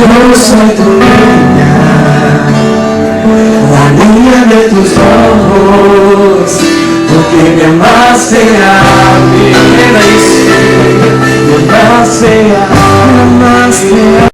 yo soy tu niña, la niña de tus ojos, porque me amaste a mí. Me amaste a mí.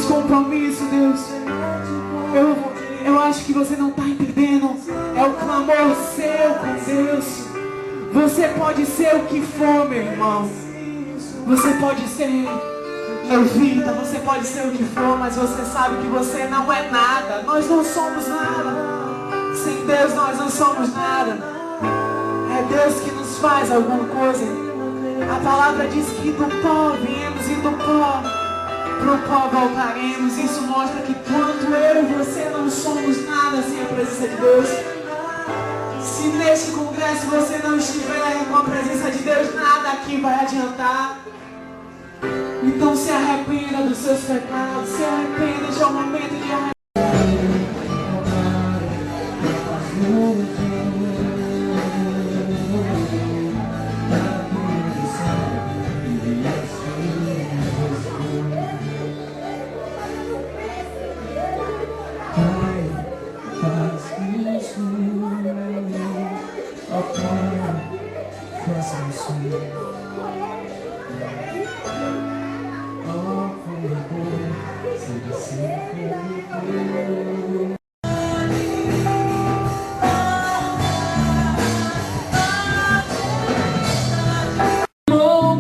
Compromisso, Deus. Eu acho que você não está entendendo. É o clamor seu com Deus. Você pode ser o que for, meu irmão. Você pode ser levita, você pode ser o que for, mas você sabe que você não é nada. Nós não somos nada. Sem Deus nós não somos nada. É Deus que nos faz alguma coisa. A palavra diz que do pó viemos e do pó pro pó voltaremos. Isso mostra que quanto eu e você não somos nada sem a presença de Deus. Se neste congresso você não estiver com a presença de Deus, nada aqui vai adiantar. Então se arrependa dos seus pecados, se arrependa, já é o momento de arrepender.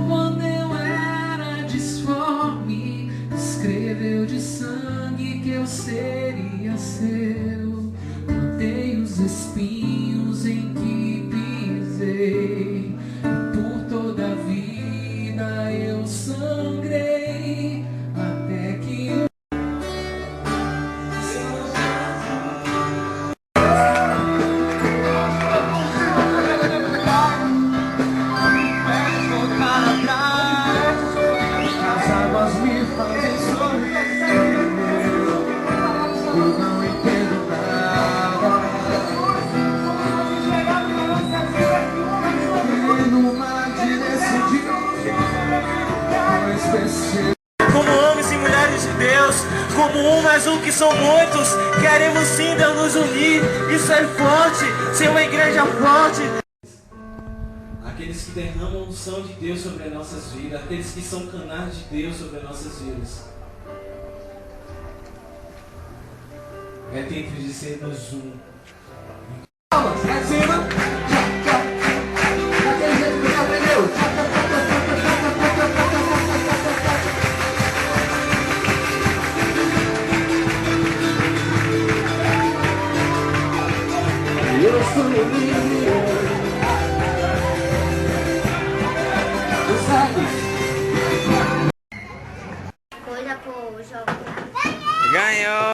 Quando eu era disforme, escreveu de sangue que eu seria seu. Plantei os espinhos em que pisei, por toda a vida eu sangrei, até que eu... As águas me fazem sorrir, eu não entendo nada. E no mar de decidir, como homens e mulheres de Deus, como um mais um que são muitos, queremos sim Deus nos unir e ser forte, ser uma igreja forte. Aqueles que derramam a unção de Deus sobre as nossas vidas, aqueles que são canais de Deus sobre as nossas vidas. É tempo de sermos um. Eu sou livre.